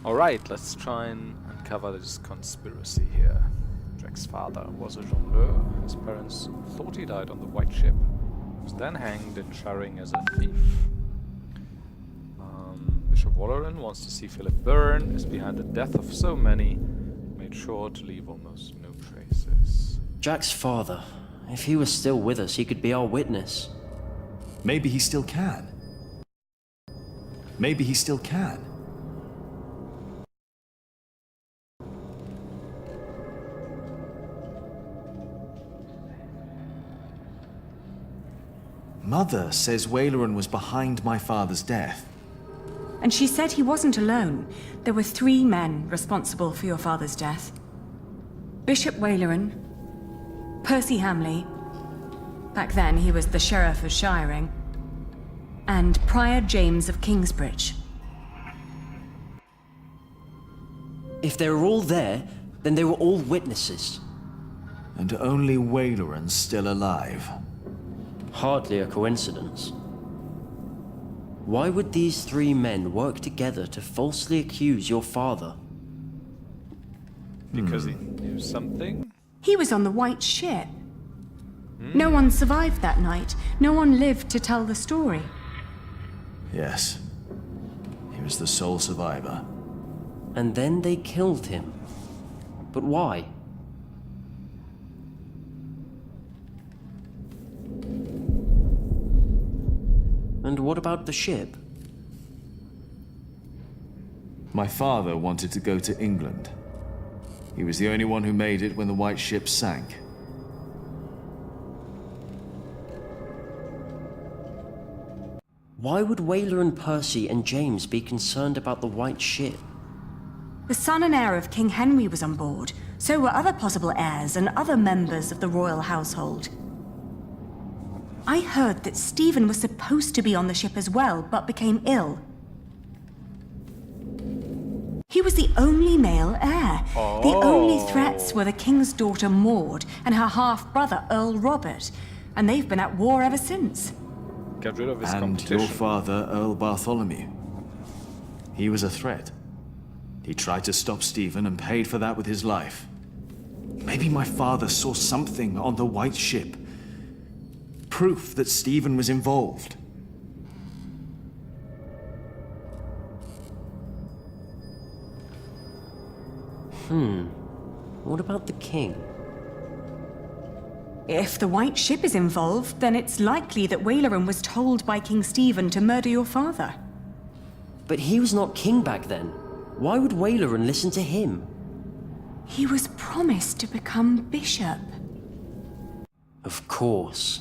Alright, let's try and uncover this conspiracy here. Jack's father was a jongleur. His parents thought he died on the White Ship. He was then hanged in Charing as a thief. Bishop Walleran wants to see Philip burn, is behind the death of so many, made sure to leave almost no traces. Jack's father. If he was still with us, he could be our witness. Maybe he still can. Maybe he still can. Mother says Walleran was behind my father's death. And she said he wasn't alone. There were 3 men responsible for your father's death. Bishop Walleran, Percy Hamley, back then he was the Sheriff of Shiring, and Prior James of Kingsbridge. If they were all there, then they were all witnesses. And only Walleran's still alive. Hardly a coincidence. Why would these 3 men work together to falsely accuse your father? Because he knew something? He was on the White Ship. No one survived that night. No one lived to tell the story. Yes. He was the sole survivor. And then they killed him. But why? And what about the ship? My father wanted to go to England. He was the only one who made it when the White Ship sank. Why would Walleran, Percy, and James be concerned about the White Ship? The son and heir of King Henry was on board. So were other possible heirs and other members of the royal household. I heard that Stephen was supposed to be on the ship as well, but became ill. He was the only male heir. The only threats were the king's daughter Maud and her half-brother Earl Robert, and they've been at war ever since. Get rid of his And competition. your father, Earl Bartholomew. He was a threat. He tried to stop Stephen and paid for that with his life. Maybe my father saw something on the White Ship. Proof that Stephen was involved. What about the king? If the White Ship is involved, then it's likely that Walleran was told by King Stephen to murder your father. But he was not king back then. Why would Walleran listen to him? He was promised to become bishop. Of course.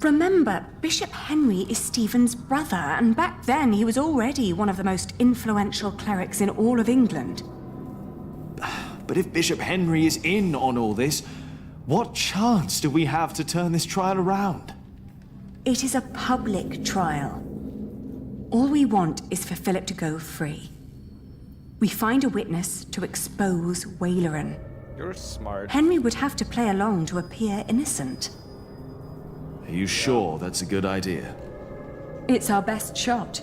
Remember, Bishop Henry is Stephen's brother, and back then he was already one of the most influential clerics in all of England. But if Bishop Henry is in on all this, what chance do we have to turn this trial around? It is a public trial. All we want is for Philip to go free. We find a witness to expose Walleran. You're smart. Henry would have to play along to appear innocent. Are you sure that's a good idea? It's our best shot.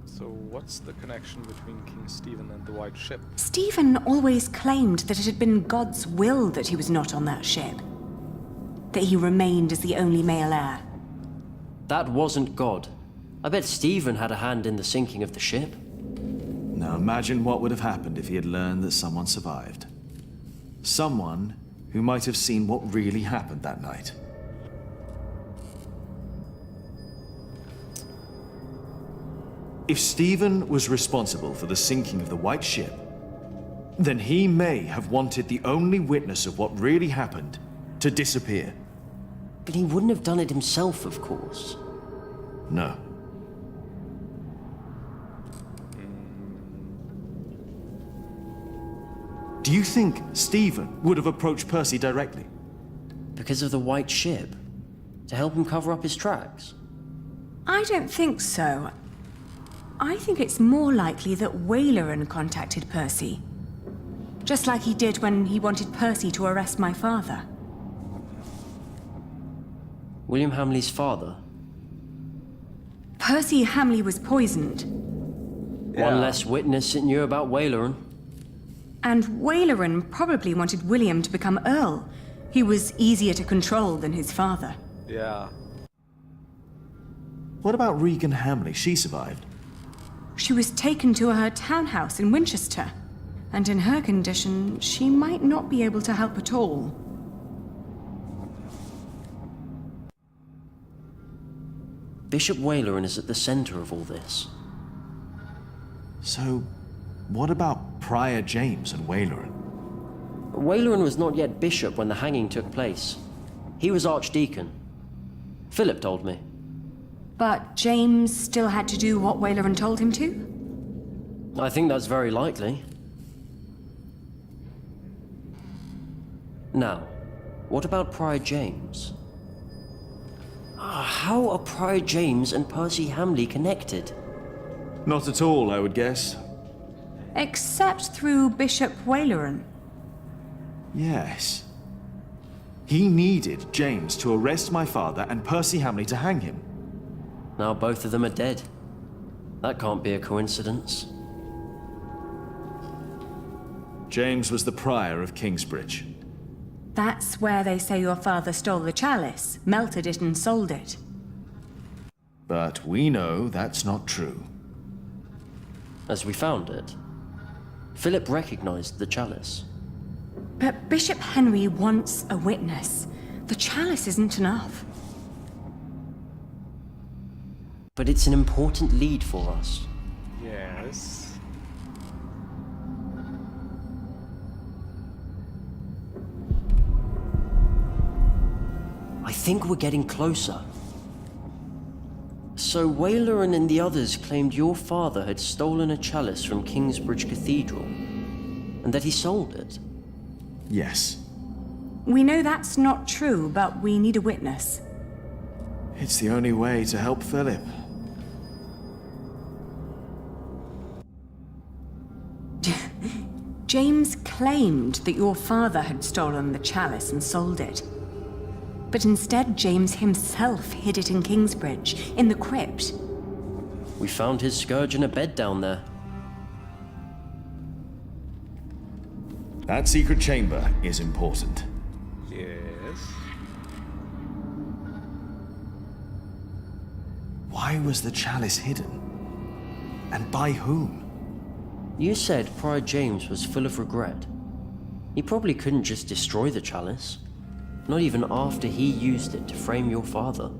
So what's the connection between King Stephen and the White Ship? Stephen always claimed that it had been God's will that he was not on that ship. That he remained as the only male heir. That wasn't God. I bet Stephen had a hand in the sinking of the ship. Now imagine what would have happened if he had learned that someone survived. Someone who might have seen what really happened that night. If Stephen was responsible for the sinking of the White Ship, then he may have wanted the only witness of what really happened to disappear. But he wouldn't have done it himself, of course. No. Do you think Stephen would have approached Percy directly? Because of the White Ship? To help him cover up his tracks? I don't think so. I think it's more likely that Walleran contacted Percy. Just like he did when he wanted Percy to arrest my father. William Hamley's father? Percy Hamley was poisoned, One less witness that knew about Waleran. and Waleran probably wanted William to become Earl. He was easier to control than his father. Yeah. What about Regan Hamley? She survived. She was taken to her townhouse in Winchester, and in her condition, she might not be able to help at all. Bishop Waleran is at the center of all this. So, what about Prior James and Waleran? Waleran was not yet bishop when the hanging took place. He was archdeacon. Philip told me. But James still had to do what Waleran told him to? I think that's very likely. Now, what about Prior James? How are Prior James and Percy Hamley connected? Not at all, I would guess. Except through Bishop Waleran. Yes. He needed James to arrest my father and Percy Hamley to hang him. Now both of them are dead. That can't be a coincidence. James was the prior of Kingsbridge. That's where they say your father stole the chalice, melted it and sold it. But we know that's not true. As we found it, Philip recognized the chalice. But Bishop Henry wants a witness. The chalice isn't enough. But it's an important lead for us. Yes. I think we're getting closer. So Waleran and the others claimed your father had stolen a chalice from Kingsbridge Cathedral, and that he sold it. Yes. We know that's not true, but we need a witness. It's the only way to help Philip. James claimed that your father had stolen the chalice and sold it. But instead, James himself hid it in Kingsbridge, in the crypt. We found his scourge in a bed down there. That secret chamber is important. Yes. Why was the chalice hidden? And by whom? You said Prior James was full of regret. He probably couldn't just destroy the chalice. Not even after he used it to frame your father.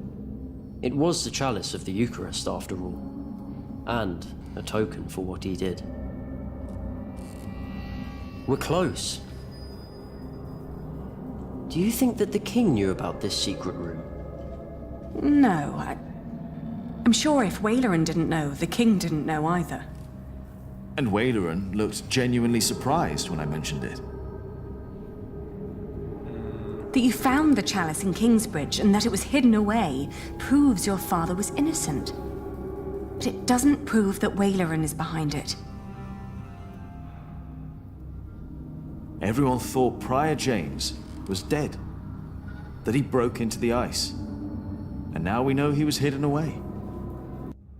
It was the chalice of the Eucharist, after all. And a token for what he did. We're close. Do you think that the king knew about this secret room? No, I'm sure if Waleran didn't know, the king didn't know either. And Waleran looked genuinely surprised when I mentioned it. That you found the chalice in Kingsbridge and that it was hidden away proves your father was innocent. But it doesn't prove that Waleran is behind it. Everyone thought Prior James was dead. That he broke into the ice. And now we know he was hidden away.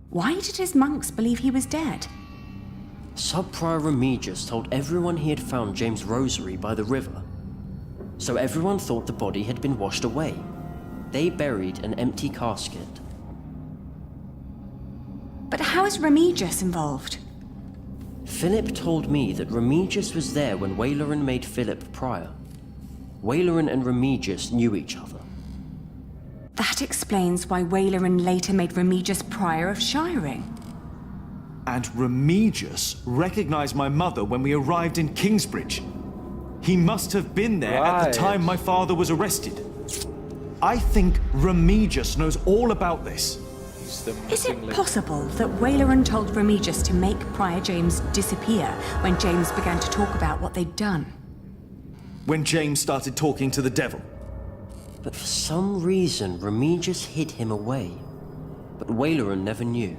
Why did his monks believe he was dead? Sub-Prior Remigius told everyone he had found James' rosary by the river. So everyone thought the body had been washed away. They buried an empty casket. But how is Remigius involved? Philip told me that Remigius was there when Waleran made Philip prior. Waleran and Remigius knew each other. That explains why Waleran later made Remigius prior of Shiring. And Remigius recognized my mother when we arrived in Kingsbridge. He must have been there at the time my father was arrested. I think Remigius knows all about this. Is it possible that Waleran told Remigius to make Prior James disappear when James began to talk about what they'd done? When James started talking to the devil. But for some reason, Remigius hid him away. But Waleran never knew.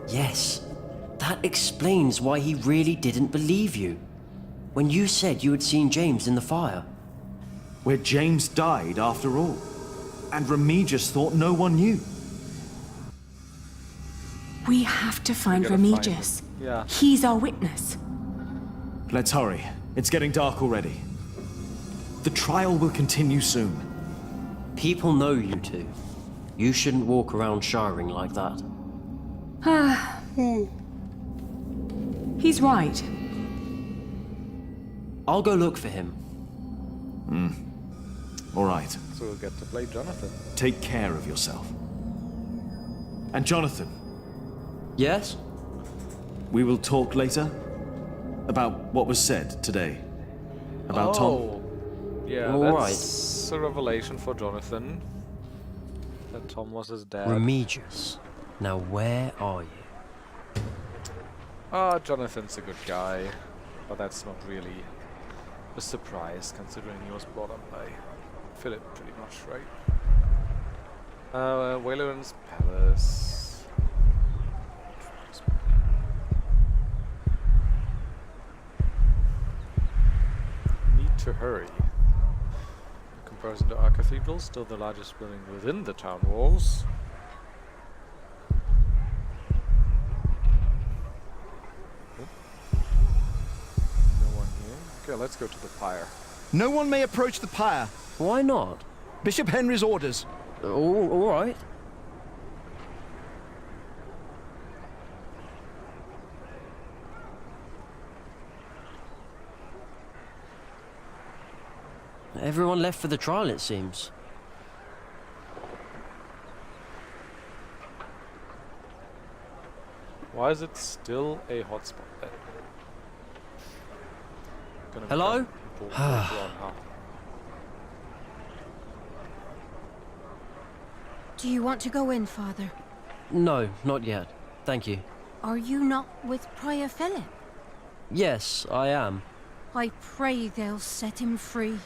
Yes, that explains why he really didn't believe you. When you said you had seen James in the fire. Where James died after all. And Remigius thought no one knew. We have to find gotta find Remigius. him. Yeah. He's our witness. Let's hurry. It's getting dark already. The trial will continue soon. People know you two. You shouldn't walk around shiring like that. He's right. I'll go look for him. All right. So we'll get to play Jonathan. Take care of yourself. And Jonathan, Yes? we will talk later about what was said today. About Tom. Yeah, All that's a revelation for Jonathan. That Tom was his dad. Remigius. Now where are you? Jonathan's a good guy. But that's not really a surprise, considering he was brought up by Philip, pretty much, right? Wayland's Palace. Need to hurry. In comparison to our cathedral, still the largest building within the town walls. No one here. Okay, let's go to the pyre. No one may approach the pyre. Why not? Bishop Henry's orders. All right. Everyone left for the trial, it seems. Why is it still a hotspot there? Gonna Hello? become important later on, huh? Do you want to go in, Father? No, not yet. Thank you. Are you not with Prior Philip? Yes, I am. I pray they'll set him free.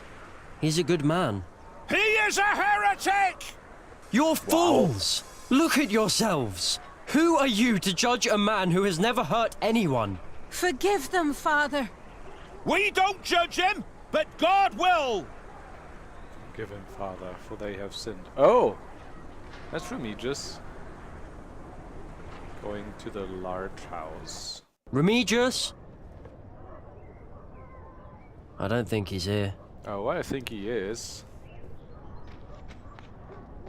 He's a good man. He is a heretic! You're fools! Look at yourselves! Who are you to judge a man who has never hurt anyone? Forgive them, Father. We don't judge him, but God will! Forgive him, Father, for they have sinned. Oh! That's Remigius. Going to the large house. Remigius? I don't think he's here. Oh, I think he is.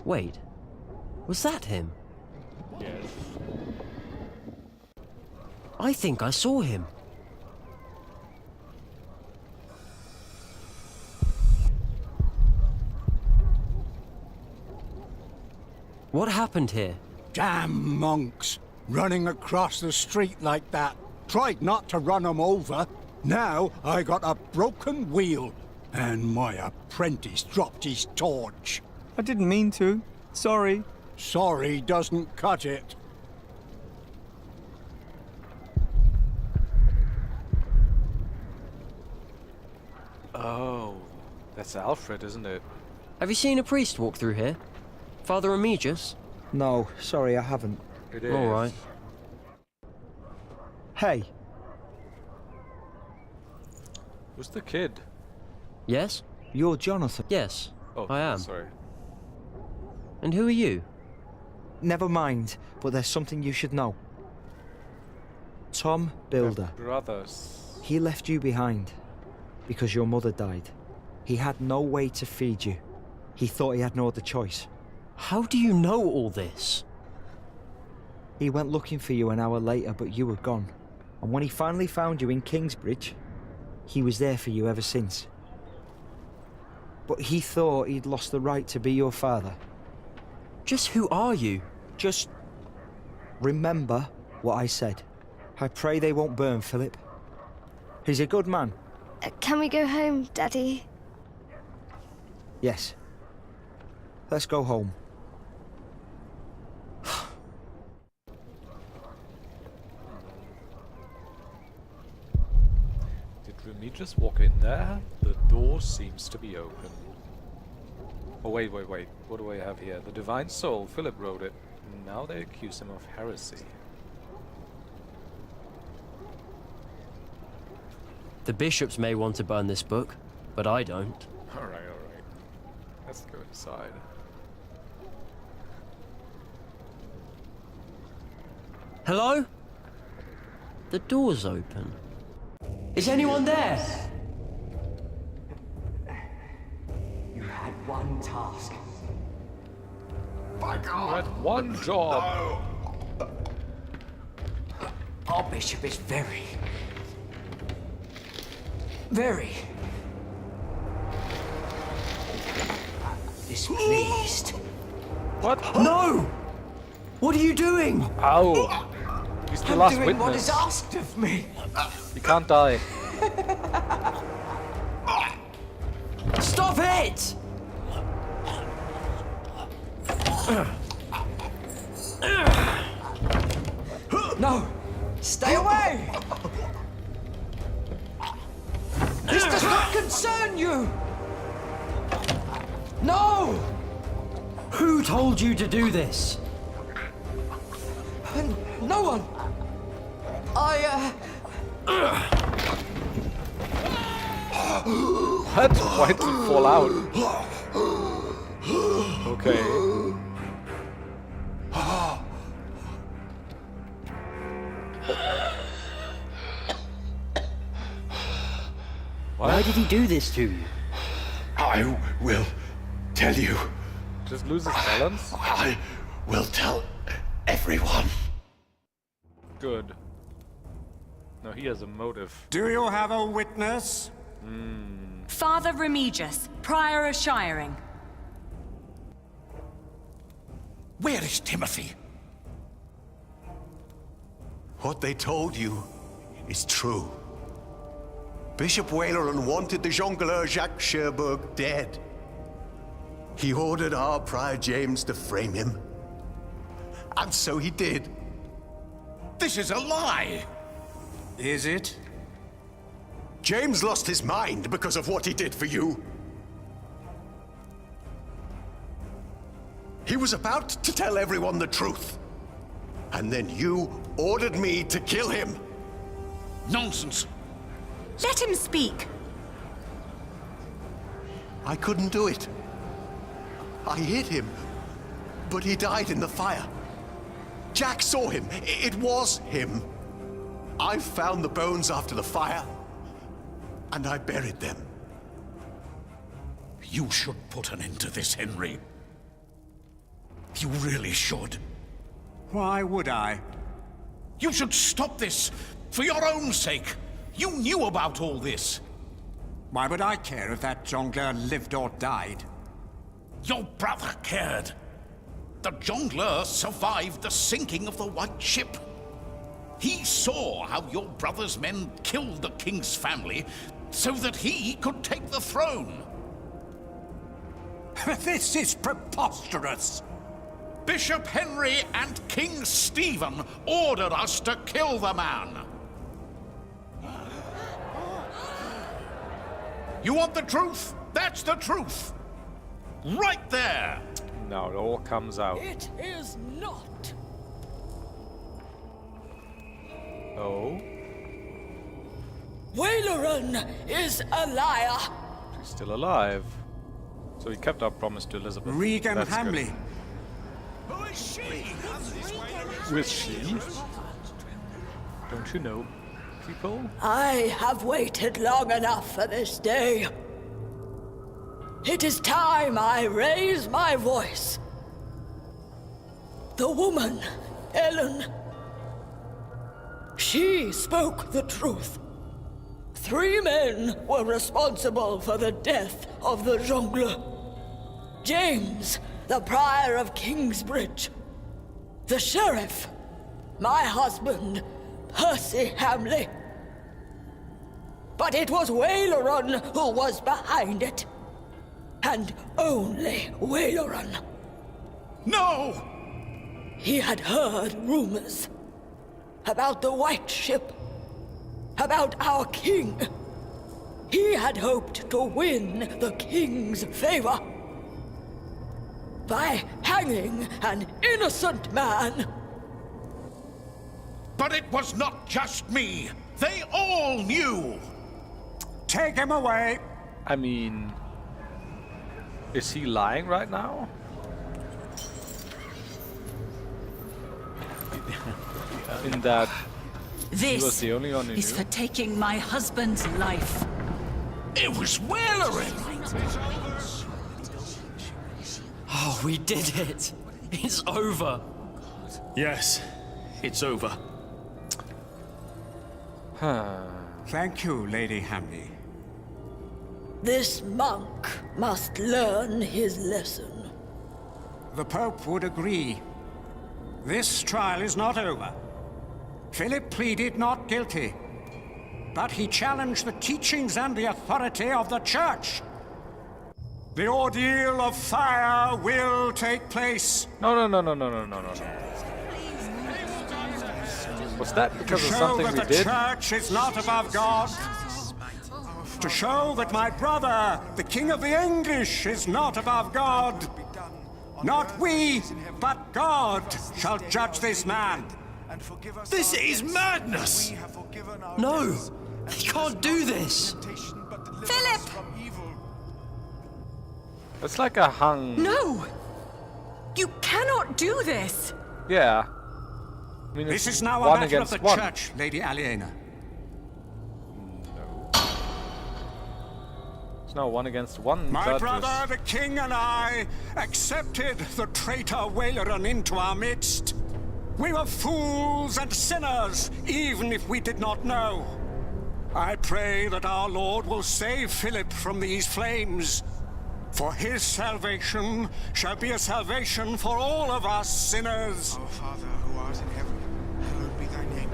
Wait, was that him? Yes. I think I saw him. What happened here? Damn monks, running across the street like that. Tried not to run 'em over. Now I got a broken wheel, and my apprentice dropped his torch. I didn't mean to. Sorry. Sorry doesn't cut it. Oh, that's Alfred, isn't it? Have you seen a priest walk through here? Father Remigius? No, sorry, I haven't. It is. All right. Hey, Who's the kid? Yes? you're Jonathan. Yes, Oh, I am. Sorry. And who are you? Never mind, but there's something you should know. Tom They're Builder. brothers. He left you behind because your mother died. He had no way to feed you. He thought he had no other choice. How do you know all this? He went looking for you an hour later, but you were gone. And when he finally found you in Kingsbridge, he was there for you ever since. But he thought he'd lost the right to be your father. Just who are you? Just remember what I said. I pray they won't burn Philip. He's a good man. Can we go home, Daddy? Yes. Let's go home. Did Remigius walk in there? The door seems to be open. Oh, wait. What do I have here? The Divine Soul. Philip wrote it. Now they accuse him of heresy. The bishops may want to burn this book, but I don't. Alright. Let's go inside. Hello? The door's open. Is anyone there? You had one task. You had one job. Our bishop is very displeased. What? No! What are you doing? Ow! He's the I'm last doing what is witness. asked of me. He can't die. Stop it! No! Stay away! This does not concern you! No! Who told you to do this? No one! What? Why did it fall out? Okay. Why did he do this to you? I will tell you. Just loses balance? I will tell everyone. Good. No, he has a motive. Do you have a witness? Father Remigius, Prior of Shiring. Where is Timothy? What they told you is true. Bishop Waleran wanted the jongleur Jacques Cherbourg dead. He ordered our Prior James to frame him. And so he did. This is a lie! Is it? James lost his mind because of what he did for you. He was about to tell everyone the truth. And then you ordered me to kill him. Nonsense! Let him speak. I couldn't do it. I hit him, but he died in the fire. Jack saw him. It was him. I found the bones after the fire, and I buried them. You should put an end to this, Henry. You really should. Why would I? You should stop this, for your own sake. You knew about all this. Why would I care if that jongleur lived or died? Your brother cared. The jongleur survived the sinking of the White Ship. He saw how your brother's men killed the king's family so that he could take the throne. This is preposterous! Bishop Henry and King Stephen ordered us to kill the man. You want the truth? That's the truth. Right there. Now it all comes out. It is not. Oh? Waleran is a liar. She's still alive. So he kept our promise to Elizabeth. Regan That's good. Hamley. Who is she? Who is she? Don't you know, people? I have waited long enough for this day. It is time I raise my voice. The woman, Ellen, she spoke the truth. 3 men were responsible for the death of the jongleur. James, the Prior of Kingsbridge. The Sheriff, my husband, Percy Hamley. But it was Waleran who was behind it. And only Waleran. No! He had heard rumors about the White Ship, about our king. He had hoped to win the king's favor by hanging an innocent man. But it was not just me. They all knew. Take him away! I mean... Is he lying right now? in that he was This the only one who is knew. for taking my husband's life. It was Wailerin! Oh, we did it! It's over! Yes, it's over. Thank you, Lady Hamley. This monk must learn his lesson. The Pope would agree. This trial is not over. Philip pleaded not guilty, but he challenged the teachings and the authority of the Church. The ordeal of fire will take place. No. Was that To because of show something that we the did? Church is not above God. To show that my brother, the King of the English, is not above God. Not we, but God shall judge this man. This is madness! No! He can't do this! Philip! It's like a hung. No! You cannot do this! Yeah. I mean, This it's is now a one matter of against the one. Church, Lady Aliena. It's now one against one. My judges. brother, the King, and I accepted the traitor Wailerin into our midst. We were fools and sinners, even if we did not know. I pray that our Lord will save Philip from these flames, for his salvation shall be a salvation for all of us sinners. Our Father who art in heaven, hallowed be thy name.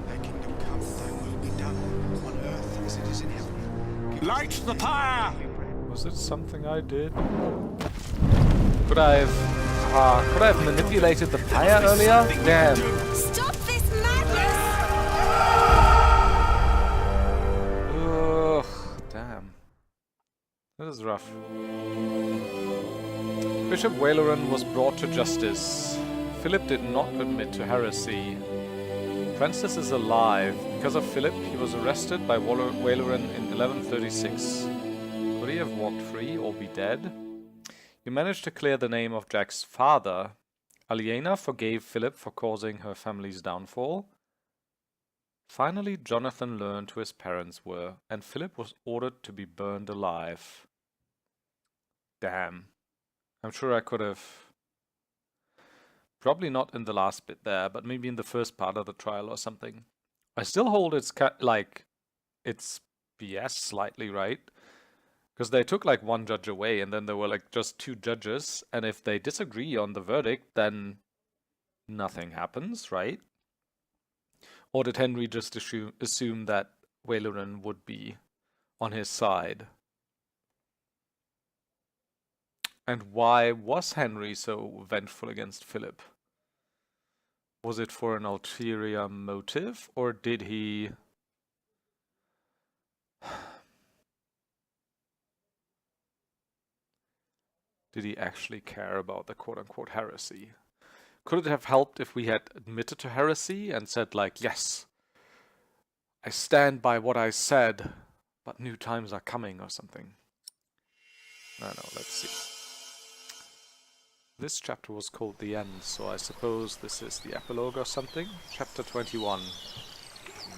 Thy kingdom come, thy will be done, on earth as it is in heaven. Light the pyre! Was it something I did? Could I have manipulated the pyre earlier? Damn. Stop this madness! Ugh, damn. This is rough. Bishop Wailerin was brought to justice. Philip did not admit to heresy. Francis is alive. Because of Philip, he was arrested by Wailerin in 1136. Could he have walked free or be dead? He managed to clear the name of Jack's father. Aliena forgave Philip for causing her family's downfall. Finally, Jonathan learned who his parents were, and Philip was ordered to be burned alive. Damn. I'm sure I could have... Probably not in the last bit there, but maybe in the first part of the trial or something. I still hold it's it's BS slightly, right? Because they took like one judge away and then there were like just two judges, and if they disagree on the verdict, then nothing happens, right? Or did Henry just assume that Wailerin would be on his side? And why was Henry so vengeful against Philip? Was it for an ulterior motive, or did he... Did he actually care about the quote-unquote heresy? Could it have helped if we had admitted to heresy and said like, yes, I stand by what I said, but new times are coming or something? No, let's see. This chapter was called The End, so I suppose this is the epilogue or something? Chapter 21.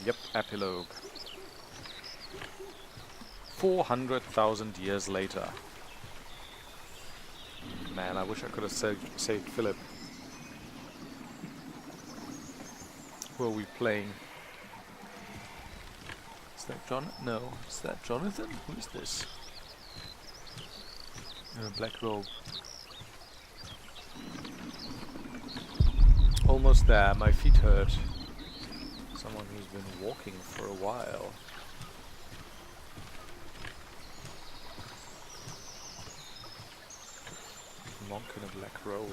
Yep, epilogue. 400,000 years later. Man, I wish I could have saved Philip. Who are we playing? Is that John? No. Is that Jonathan? Who is this? In a black robe. Almost there. My feet hurt. Someone who's been walking for a while. Monk in a black robe.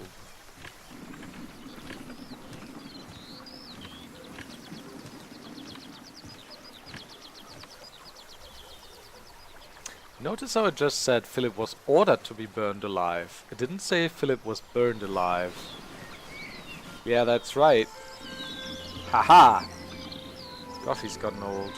Notice how it just said Philip was ordered to be burned alive. It didn't say Philip was burned alive. Yeah, that's right. Haha! Gosh, he's gotten old.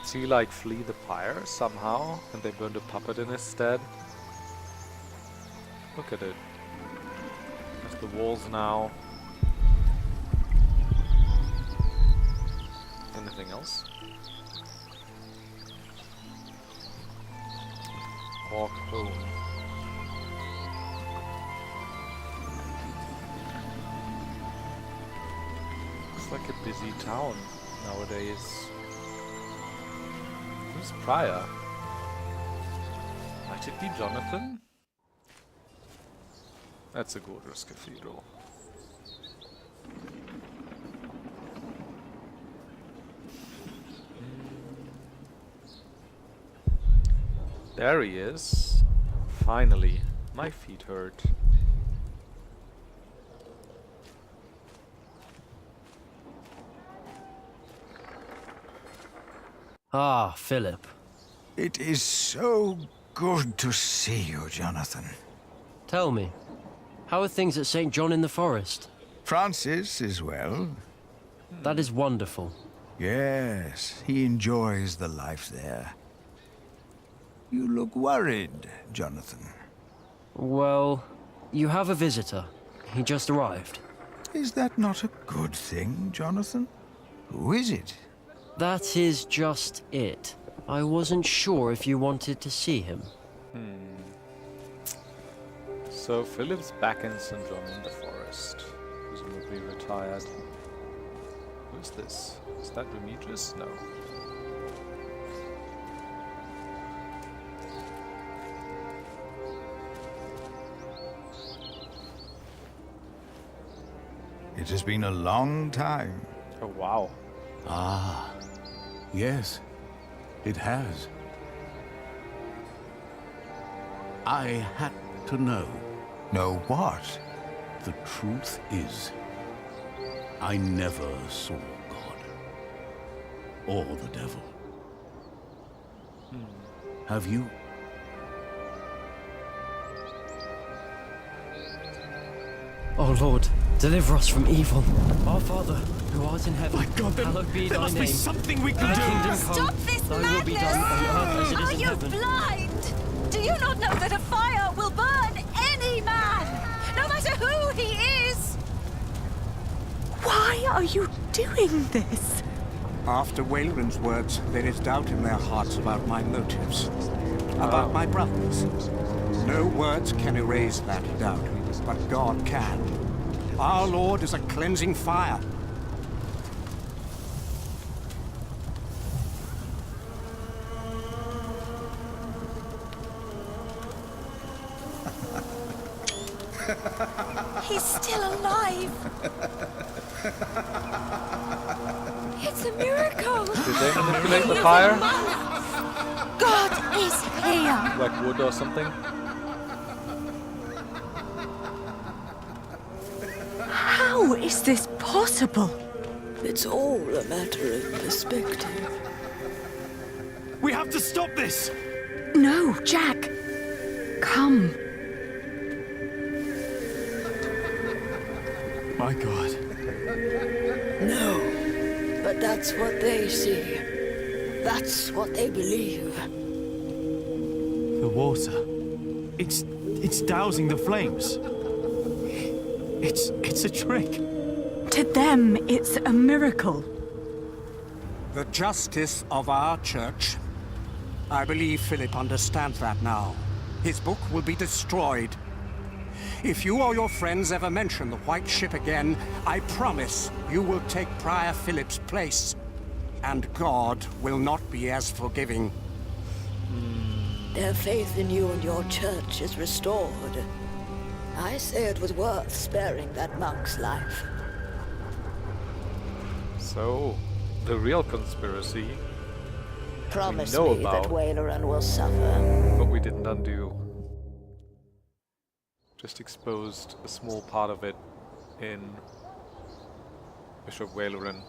Does he like flee the pyre somehow and they burned a puppet in his stead? Look at it. There's the walls now. Anything else? Walk home. It's like a busy town nowadays. Who's Prior? Might it be Jonathan? That's a gorgeous cathedral. There he is. Finally. My feet hurt. Ah, Philip. It is so good to see you, Jonathan. Tell me, how are things at St. John in the Forest? Francis is well. That is wonderful. Yes, he enjoys the life there. You look worried, Jonathan. Well, you have a visitor. He just arrived. Is that not a good thing, Jonathan? Who is it? That is just it. I wasn't sure if you wanted to see him. So Philip's back in St. John in the Forest. Presumably retired. Who's this? Is that Demetrius? No. It has been a long time. Oh wow. Ah, yes, it has. I had to know. Know what? The truth is, I never saw God or the devil. Have you? Oh Lord, deliver us from evil. Our Father, who art in heaven, hallowed be thy name. There must be something we can Thy do. kingdom come, Stop this thy will be madness! done on earth as it is Are in you heaven. blind? Do you not know that a fire will burn any man, no matter who he is? Why are you doing this? After Wayland's words, there is doubt in their hearts about my motives, about my brothers. No words can erase that doubt, but God can. Our Lord is a cleansing fire. He's still alive. It's a miracle. Did they manipulate the fire? God is here. Like wood or something? How is this possible? It's all a matter of perspective. We have to stop this! No, Jack. Come. My God. No, but that's what they see. That's what they believe. The water. It's dousing the flames. It's a trick. To them, it's a miracle. The justice of our church. I believe Philip understands that now. His book will be destroyed. If you or your friends ever mention the White Ship again, I promise you will take Prior Philip's place. And God will not be as forgiving. Their faith in you and your church is restored. I say it was worth sparing that monk's life. So, the real conspiracy Promise know me about. that Wayleran will suffer. but we didn't undo. Just exposed a small part of it in Bishop Wayleran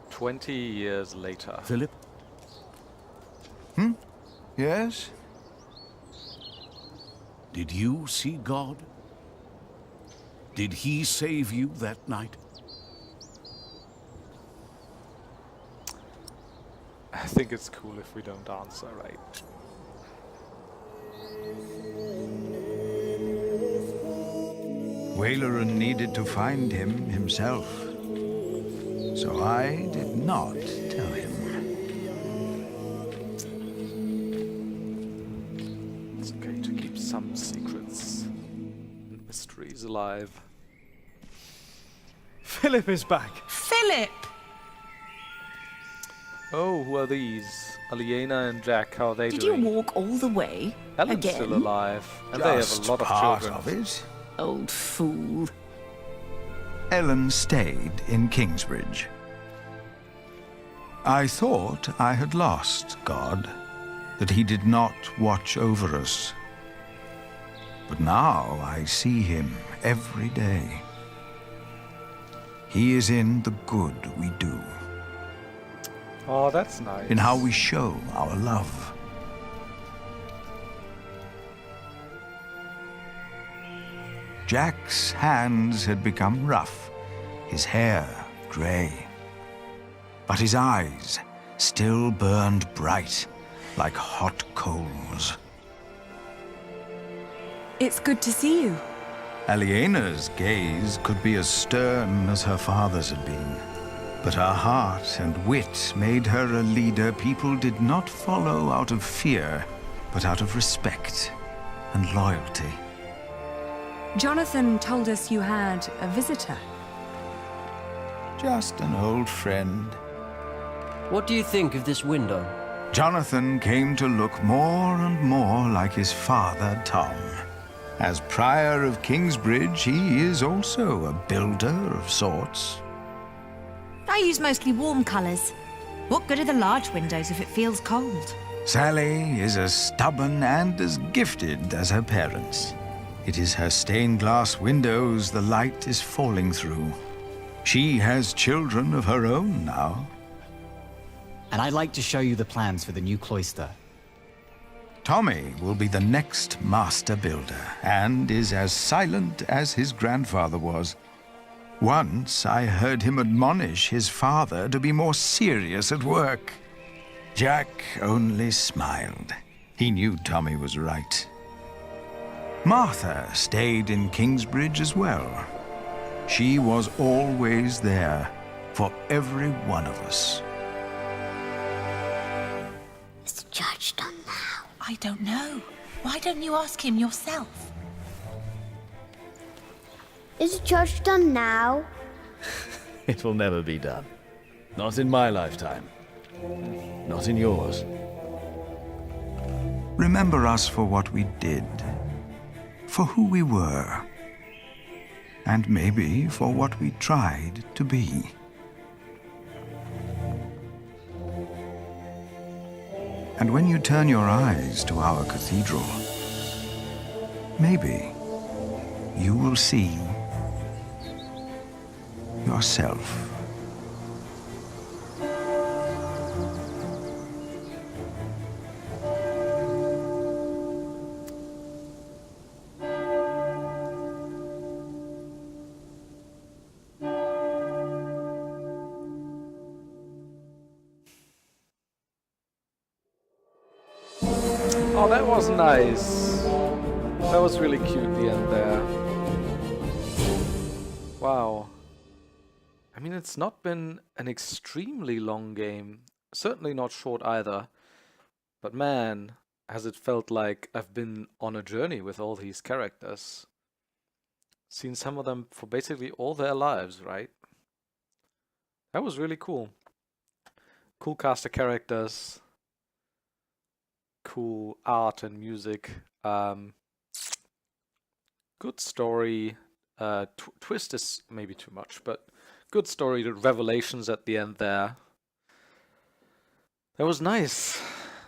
20 years later. Philip? Yes? Did you see God? Did he save you that night? I think it's cool if we don't answer, right? Waleran needed to find him himself. So I did not tell him. It's okay to keep some secrets and mysteries alive. Philip is back. Philip! Oh, who are these? Aliena and Jack, how are they Did doing? you walk all the way? Ellen's again? still alive, and they have a Just lot of part children. of it. Old fool. Ellen stayed in Kingsbridge. I thought I had lost God, that he did not watch over us. But now I see him every day. He is in the good we do, Oh, that's nice. in how we show our love. Jack's hands had become rough, his hair grey. But his eyes still burned bright, like hot coals. It's good to see you. Aliena's gaze could be as stern as her father's had been. But her heart and wit made her a leader people did not follow out of fear, but out of respect and loyalty. Jonathan told us you had a visitor. Just an old friend. What do you think of this window? Jonathan came to look more and more like his father, Tom. As Prior of Kingsbridge, he is also a builder of sorts. I use mostly warm colours. What good are the large windows if it feels cold? Sally is as stubborn and as gifted as her parents. It is her stained glass windows the light is falling through. She has children of her own now. And I'd like to show you the plans for the new cloister. Tommy will be the next master builder, and is as silent as his grandfather was. Once I heard him admonish his father to be more serious at work. Jack only smiled. He knew Tommy was right. Martha stayed in Kingsbridge as well. She was always there for every one of us. Is the judge done now? I don't know. Why don't you ask him yourself? Is the judge done now? It will never be done. Not in my lifetime. Not in yours. Remember us for what we did, for who we were, and maybe for what we tried to be. And when you turn your eyes to our cathedral, maybe you will see yourself. Oh, that was nice. That was really cute, the end there. Wow. I mean, it's not been an extremely long game. Certainly not short either. But man, has it felt like I've been on a journey with all these characters. Seen some of them for basically all their lives, right? That was really cool. Cool cast of characters. Cool art and music. Good story. Twist is maybe too much, but good story. The revelations at the end there. That was nice.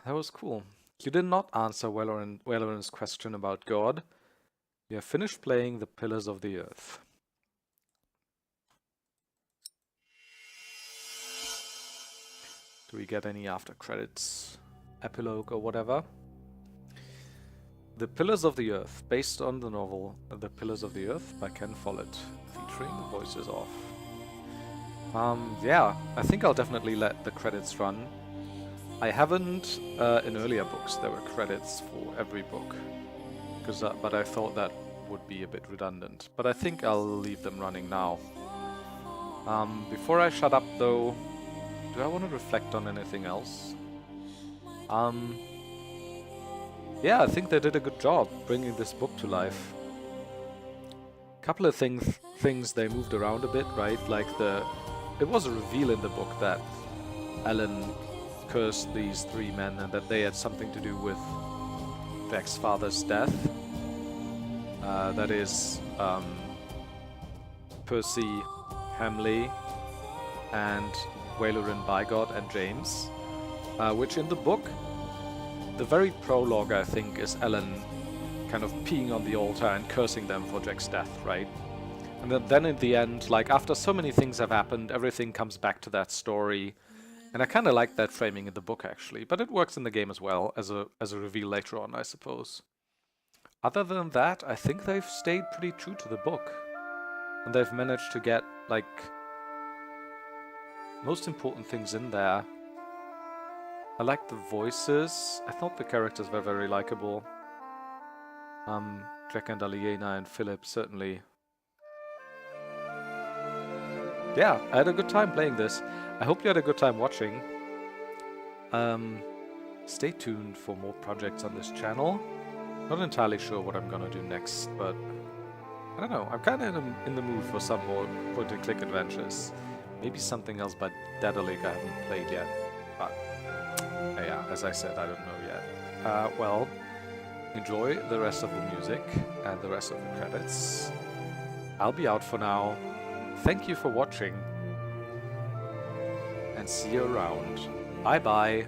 That was cool. You did not answer Waleran's question about God. You have finished playing the Pillars of the Earth. Do we get any after credits, epilogue or whatever? The Pillars of the Earth, based on the novel The Pillars of the Earth by Ken Follett, featuring the voices of. Yeah, I think I'll definitely let the credits run. I haven't, in earlier books there were credits for every book, but I thought that would be a bit redundant. But I think I'll leave them running now. Before I shut up though, do I want to reflect on anything else? Yeah, I think they did a good job bringing this book to life. Couple of things they moved around a bit, right? Like it was a reveal in the book that Ellen cursed these three men and that they had something to do with Jack's father's death. That is Percy, Hamley, and Waylorin Bygod and James, which in the book, the very prologue, I think, is Ellen kind of peeing on the altar and cursing them for Jack's death, right? And then in the end, like after so many things have happened, everything comes back to that story. And I kind of like that framing in the book, actually, but it works in the game as well as a reveal later on, I suppose. Other than that, I think they've stayed pretty true to the book, and they've managed to get like most important things in there. I like the voices. I thought the characters were very likable. Jack and Aliena and Philip certainly. Yeah, I had a good time playing this. I hope you had a good time watching. Stay tuned for more projects on this channel. Not entirely sure what I'm gonna do next, but I don't know. I'm kind of in the mood for some more point-and-click adventures. Maybe something else by Daedalic I haven't played yet. But yeah, as I said, I don't know yet. Well, enjoy the rest of the music and the rest of the credits. I'll be out for now. Thank you for watching, and see you around. Bye bye.